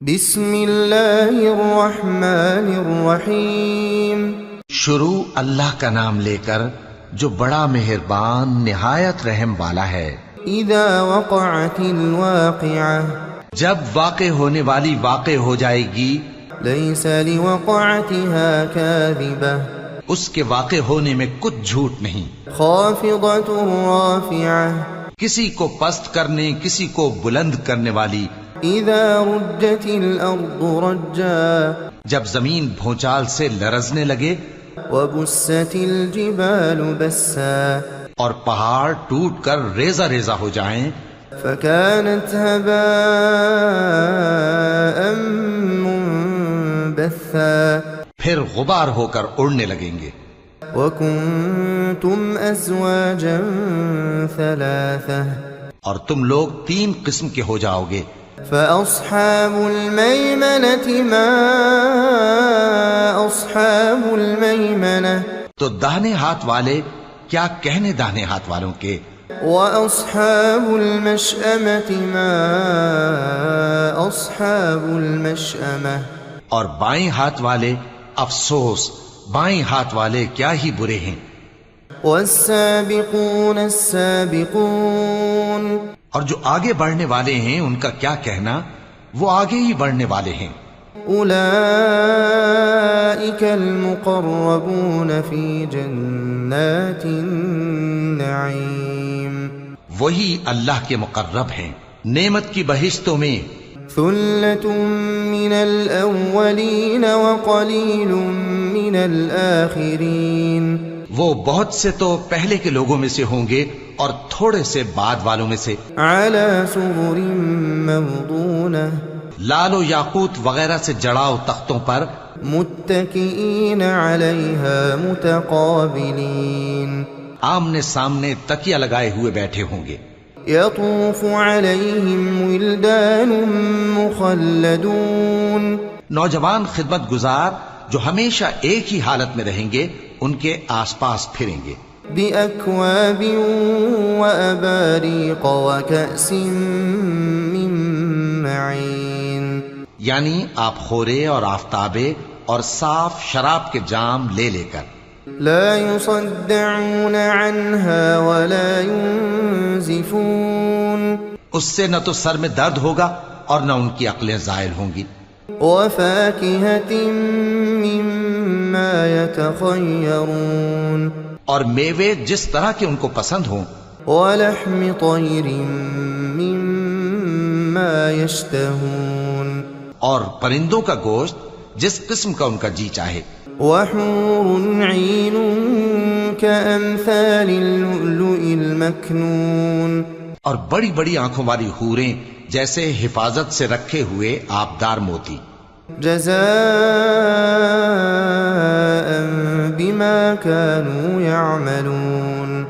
بسم اللہ الرحمن الرحیم۔ شروع اللہ کا نام لے کر جو بڑا مہربان نہایت رحم والا ہے۔ اذا وقعت الواقعہ، جب واقع ہونے والی واقع ہو جائے گی، لیس لوقعتها کاذبہ، اس کے واقع ہونے میں کچھ جھوٹ نہیں۔ خافضۃ رافعہ، کسی کو پست کرنے کسی کو بلند کرنے والی۔ اذا رجت الارض رجا، جب زمین بھونچال سے لرزنے لگے، وبست الجبال بسا، اور پہاڑ ٹوٹ کر ریزہ ریزہ ہو جائیں، فكانت هباء منبثا، پھر غبار ہو کر اڑنے لگیں گے۔ وكنتم ازواجا ثلاثة، اور تم لوگ تین قسم کے ہو جاؤ گے۔ فأصحاب الميمنة ما أصحاب الميمنة، تو داہنے ہاتھ والے کیا کہنے داہنے ہاتھ والوں کے، وأصحاب المشأمة ما أصحاب المشأمة، اور بائیں ہاتھ والے افسوس بائیں ہاتھ والے کیا ہی برے ہیں۔ والسابقون السابقون، اور جو آگے بڑھنے والے ہیں ان کا کیا کہنا، وہ آگے ہی بڑھنے والے ہیں۔ أولئك المقربون في جنات النعيم، وہی اللہ کے مقرب ہیں نعمت کی بہشتوں میں۔ ثلة من الأولين وقليل من الآخرين، وہ بہت سے تو پہلے کے لوگوں میں سے ہوں گے اور تھوڑے سے بعد والوں میں سے۔ على سرر موضونة، لال و یاقوت وغیرہ سے جڑاؤ تختوں پر، متكئين عليها متقابلين، آمنے سامنے تکیہ لگائے ہوئے بیٹھے ہوں گے۔ يطوف عليهم ولدان مخلدون، نوجوان خدمت گزار جو ہمیشہ ایک ہی حالت میں رہیں گے ان کے آس پاس پھریں گے۔ بأكواب وأباريق وكأس من معين، یعنی آپ خورے اور آفتابے اور صاف شراب کے جام لے لے کر۔ لا يصدعون عنها ولا ينزفون، اس سے نہ تو سر میں درد ہوگا اور نہ ان کی عقلیں زائل ہوں گی۔ وفاكهة مما يتخيرون، اور میوے جس طرح کے ان کو پسند ہوں، ولحم طير مما يشتهون، اور پرندوں کا گوشت جس قسم کا ان کا جی چاہے۔ وحور عين كأمثال اللؤلؤ المكنون، اور بڑی بڑی آنکھوں والی حوریں جیسے حفاظت سے رکھے ہوئے آبدار موتی۔ جزاء بما كانوا يعملون،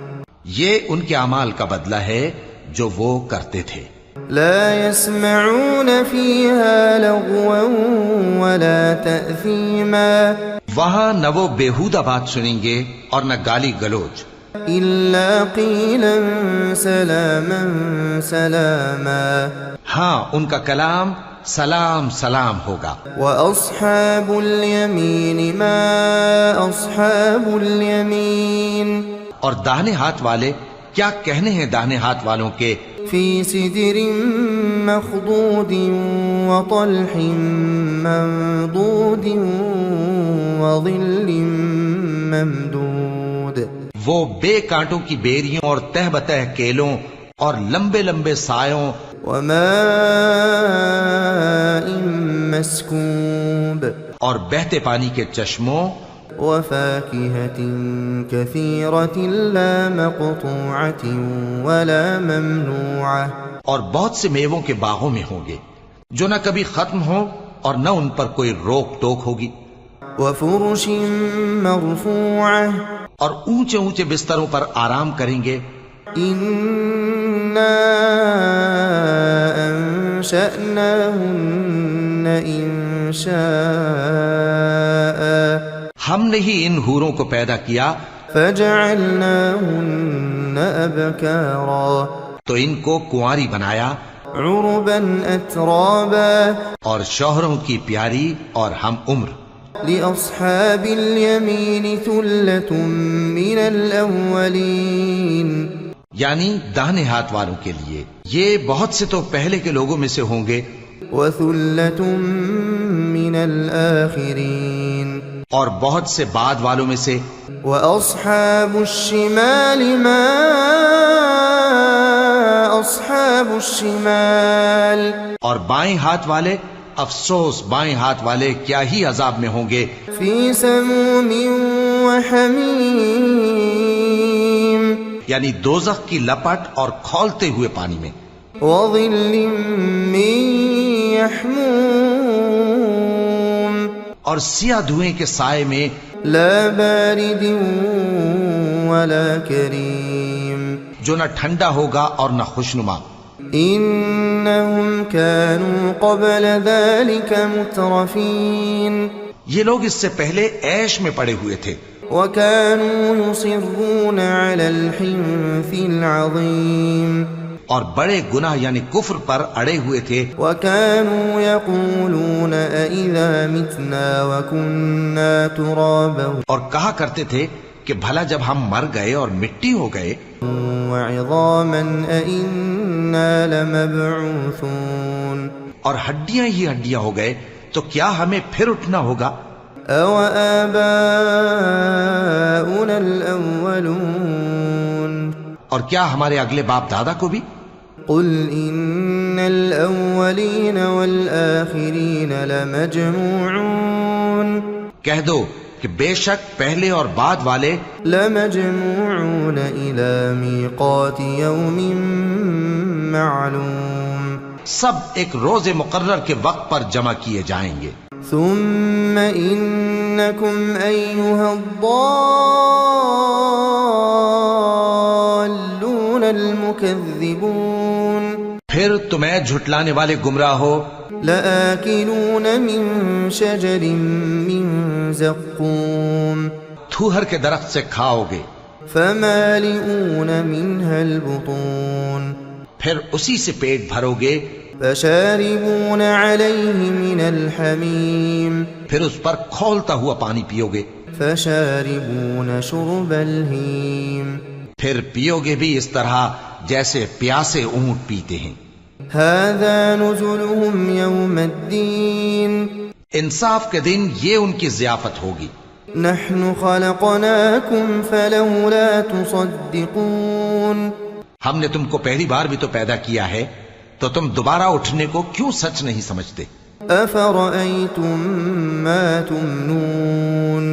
یہ ان کے اعمال کا بدلہ ہے جو وہ کرتے تھے۔ لا يسمعون فيها لغوا ولا تأثيما، وہاں نہ وہ بےہودہ بات سنیں گے اور نہ گالی گلوچ، إلا قيلا سلاما سلاما، ہاں ان کا کلام سلام سلام ہوگا۔ وأصحاب اليمين ما أصحاب اليمين، اور داہنے ہاتھ والے کیا کہنے ہیں داہنے ہاتھ والوں کے، في سدر مخضود وطلح منضود وظل ممدود، وہ بے کانٹوں کی بیریوں اور تہ بتہ کیلوں اور لمبے لمبے سایوں، وماء مسكوب، اور بہتے پانی کے چشموں، وفاكهة كثيرة لا مقطوعة ولا ممنوعة، اور بہت سے میووں کے باغوں میں ہوں گے جو نہ کبھی ختم ہوں اور نہ ان پر کوئی روک ٹوک ہوگی، وفرش مرفوعة، اور اونچے اونچے بستروں پر آرام کریں گے۔ إنا أنشأناهن إنشاء، ہم نے ہی ان حوروں کو پیدا کیا، فجعلناهن أبكارا، تو ان کو کنواری بنایا، عربا أترابا اور شوہروں کی پیاری اور ہم عمر. لأصحاب اليمين ثلة من الأولين یعنی داہنے ہاتھ والوں کے لیے یہ بہت سے تو پہلے کے لوگوں میں سے ہوں گے وثلة من الآخرين اور بہت سے بعد والوں میں سے. وأصحاب الشمال ما أصحاب الشمال اور بائیں ہاتھ والے افسوس بائیں ہاتھ والے کیا ہی عذاب میں ہوں گے. في سموم وحميم یعنی دوزخ کی لپٹ اور کھولتے ہوئے پانی میں. وظل من يحموم اور سیاہ دھوئیں کے سائے میں. لا بارد ولا كريم جو نہ ٹھنڈا ہوگا اور نہ خوشنما. إنهم كانوا قبل ذلك مترفين یہ لوگ اس سے پہلے عیش میں پڑے ہوئے تھے وكانوا يصرون على الحنث العظيم اور بڑے گناہ یعنی کفر پر اڑے ہوئے تھے. وكانوا يقولون أإذا متنا وكنا ترابا اور کہا کرتے تھے کہ بھلا جب ہم مر گئے اور مٹی ہو گئے وعظاما أإنا لمبعوثون اور ہڈیاں ہی ہڈیاں ہو گئے تو کیا ہمیں پھر اٹھنا ہوگا. أَوَآبَاؤُنَا الْأَوَّلُونَ اور کیا ہمارے اگلے باپ دادا کو بھی. قُلْ إِنَّ الْأَوَّلِينَ وَالْآخِرِينَ لَمَجْمُوعُونَ کہہ دو کہ بے شک پہلے اور بعد والے لَمَجْمُوعُونَ إِلَى مِيقَاتِ يَوْمٍ مَّعْلُومٍ سب ایک روز مقرر کے وقت پر جمع کیے جائیں گے. ثم إنكم أيها الضالون المكذبون پھر تمہیں جھٹلانے والے گمراہ ہو. لآكلون من شجر من زقوم تھوہر کے درخت سے کھاؤ گے فمالئون منها البطون پھر اسی سے پیٹ بھرو گے. فشاربون عليه من الحميم پھر اس پر کھولتا ہوا پانی پیو گے. فشاربون شرب الهيم پھر پیو گے بھی اس طرح جیسے پیاسے اونٹ پیتے ہیں. هذا نزلهم يوم الدين انصاف کے دن یہ ان کی ضیافت ہوگی. نحن خلقناكم فلولا تصدقون ہم نے تم کو پہلی بار بھی تو پیدا کیا ہے تو تم دوبارہ اٹھنے کو کیوں سچ نہیں سمجھتے. أفرأيتم ما تمنون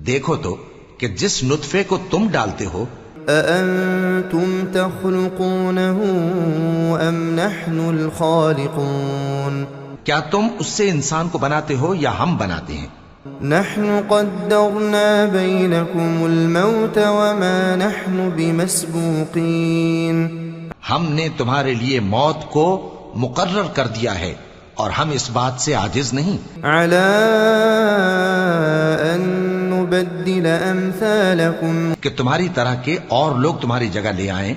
دیکھو تو کہ جس نطفے کو تم ڈالتے ہو أأنتم تخلقونه أم نحن الخالقون کیا تم اس سے انسان کو بناتے ہو یا ہم بناتے ہیں. نحن قدرنا بينكم الموت وما نحن بمسبوقين ہم نے تمہارے لیے موت کو مقرر کر دیا ہے اور ہم اس بات سے عاجز نہیں على أن نبدل أمثالكم کہ تمہاری طرح کے اور لوگ تمہاری جگہ لے آئیں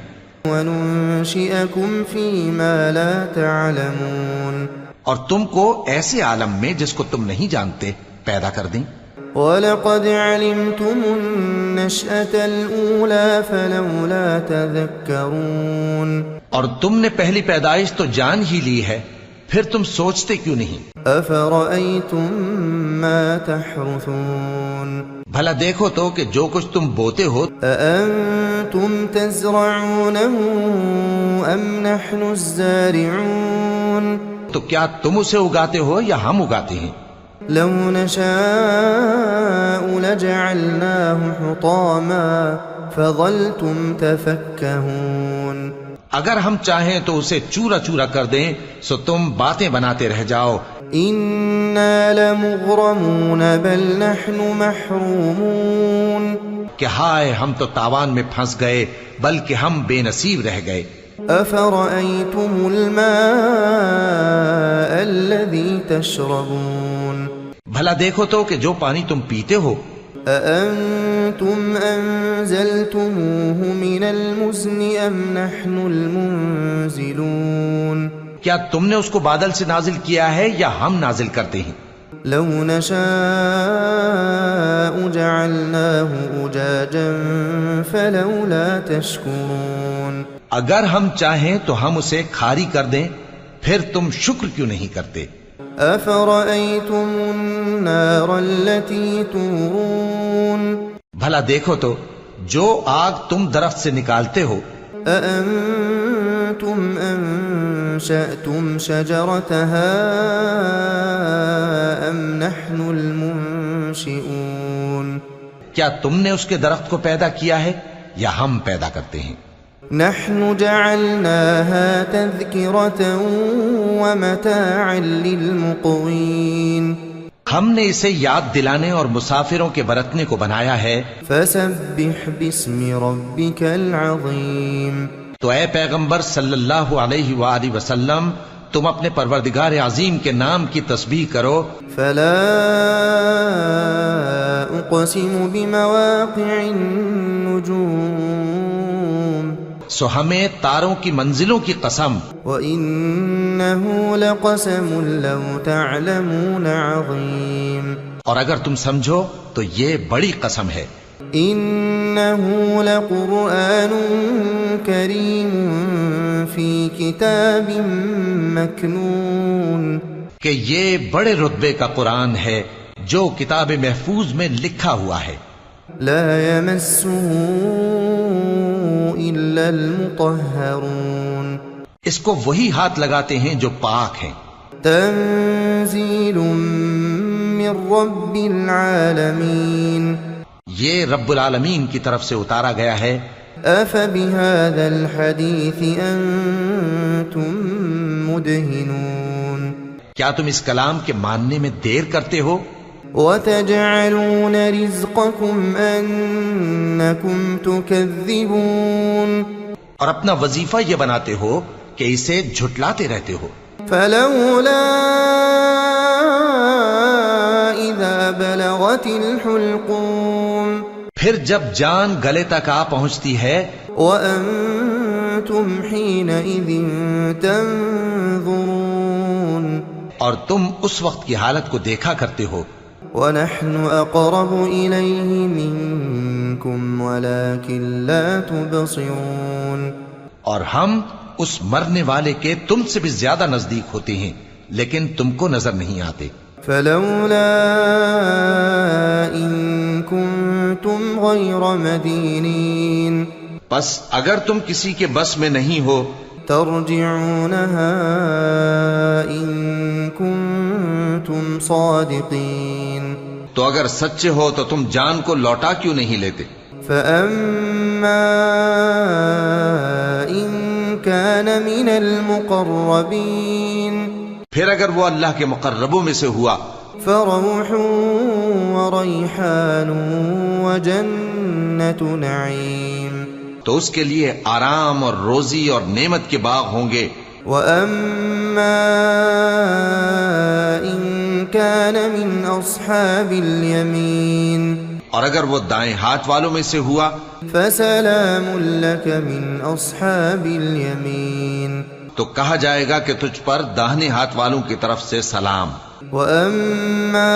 وننشئكم فيما لا تعلمون اور تم کو ایسے عالم میں جس کو تم نہیں جانتے پیدا کر دیں. وَلَقَدْ عَلِمْتُمُ النَّشْأَةَ الْأُولَى فَلَوْلَا تَذَكَّرُونَ اور تم نے پہلی پیدائش تو جان ہی لی ہے پھر تم سوچتے کیوں نہیں. أَفَرَأَيْتُم مَّا تَحْرُثُونَ بھلا دیکھو تو کہ جو کچھ تم بوتے ہو أَأَنتُمْ تَزْرَعُونَهُ أَمْ نَحْنُ الزَّارِعُونَ تو کیا تم اسے اگاتے ہو یا ہم اگاتے ہیں. لو نشاء لجعلناه حطاما فظلتم تفكهون اگر ہم چاہیں تو اسے چورا چورا کر دیں سو تم باتیں بناتے رہ جاؤ. إنا لمغرمون بل نحن محرومون کہ ہائے ہم تو تاوان میں پھنس گئے بلکہ ہم بے نصیب رہ گئے. أفرأيتم الماء الذي تشربون بھلا دیکھو تو کہ جو پانی تم پیتے ہو أأنتم أنزلتموه من المزن أم نحن المنزلون کیا تم نے اس کو بادل سے نازل کیا ہے یا ہم نازل کرتے ہیں؟ لو نشاء جعلناه أجاجا فلولا تشكرون اگر ہم چاہیں تو ہم اسے کھاری کر دیں، پھر تم شکر کیوں نہیں کرتے؟ أفرأيتم النار التي تورون بھلا دیکھو تو جو آگ تم درخت سے نکالتے ہو، أأنتم أنشأتم شجرتها أم نحن المنشئون کیا تم نے اس کے درخت کو پیدا کیا ہے یا ہم پیدا کرتے ہیں؟ نحن جعلناها تذكرة ومتاعا للمقوين ہم نے اسے یاد دلانے اور مسافروں کے برتنے کو بنایا ہے۔ فسبح باسم ربك العظيم تو اے پیغمبر صلی اللہ علیہ وآلہ وسلم، تم اپنے پروردگار عظیم کے نام کی تسبیح کرو۔ فلا اقسم بمواقع النجوم سو ہمیں تاروں کی منزلوں کی قسم، وإنه لقسم لو تعلمون عظيم اور اگر تم سمجھو تو یہ بڑی قسم ہے۔ إنه لقرآن كريم في كتاب مكنون کہ یہ بڑے رتبے کا قرآن ہے جو کتاب محفوظ میں لکھا ہوا ہے۔ لا يمسه إلا المطهرون اس کو وہی ہاتھ لگاتے ہیں جو پاک ہیں۔ تنزيل من رب العالمين یہ رب العالمین کی طرف سے اتارا گیا ہے۔ أفبهذا الحديث أنتم مدهنون کیا تم اس کلام کے ماننے میں دیر کرتے ہو؟ وتجعلون رزقكم أنكم تكذبون اور اپنا وظیفہ یہ بناتے ہو کہ اسے جھٹلاتے رہتے ہو۔ فلولا إذا بلغت الحلقوم پھر جب جان گلے تک آ پہنچتی ہے، وأنتم حينئذ تنظرون اور تم اس وقت کی حالت کو دیکھا کرتے ہو، ونحن أقرب إليه منكم ولكن لا تبصرون اور ہم اس مرنے والے کے تم سے بھی زیادہ نزدیک ہوتے ہیں لیکن تم کو نظر نہیں آتے۔ فلولا إن كنتم غير مدينين پس اگر تم کسی کے بس میں نہیں ہو ترجعونها إن كنتم صادقين تو اگر سچے ہو تو تم جان کو لوٹا کیوں نہیں لیتے؟ فأما إن كان من المقربين پھر اگر وہ اللہ کے مقربوں میں سے ہوا فروح وريحان وجنة نعيم تو اس کے لیے آرام اور روزی اور نعمت کے باغ ہوں گے۔ وأما إن كان من أصحاب اليمين اور اگر وہ دائیں ہاتھ والوں میں سے ہوا فسلام لك من أصحاب اليمين تو کہا جائے گا کہ تجھ پر داہنے ہاتھ والوں کی طرف سے سلام۔ وأما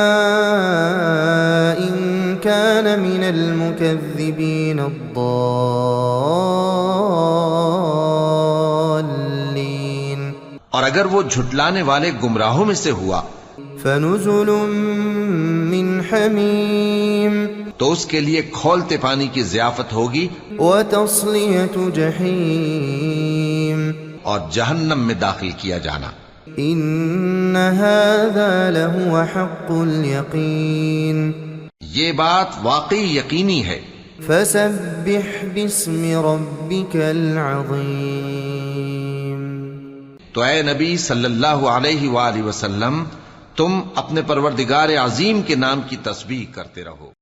إن كان من المكذبين الضالين اور اگر وہ جھٹلانے والے گمراہوں میں سے ہوا فنزل من حميم تو اس کے لیے کھولتے پانی کی ضیافت ہوگی وتصلية جحيم اور جہنم میں داخل کیا جانا۔ إن هذا لهو حق اليقين یہ بات واقعی یقینی ہے۔ فسبح باسم ربك العظيم تو اے نبی صلی اللہ علیہ وآلہ وسلم، تم اپنے پروردگار عظیم کے نام کی تسبیح کرتے رہو۔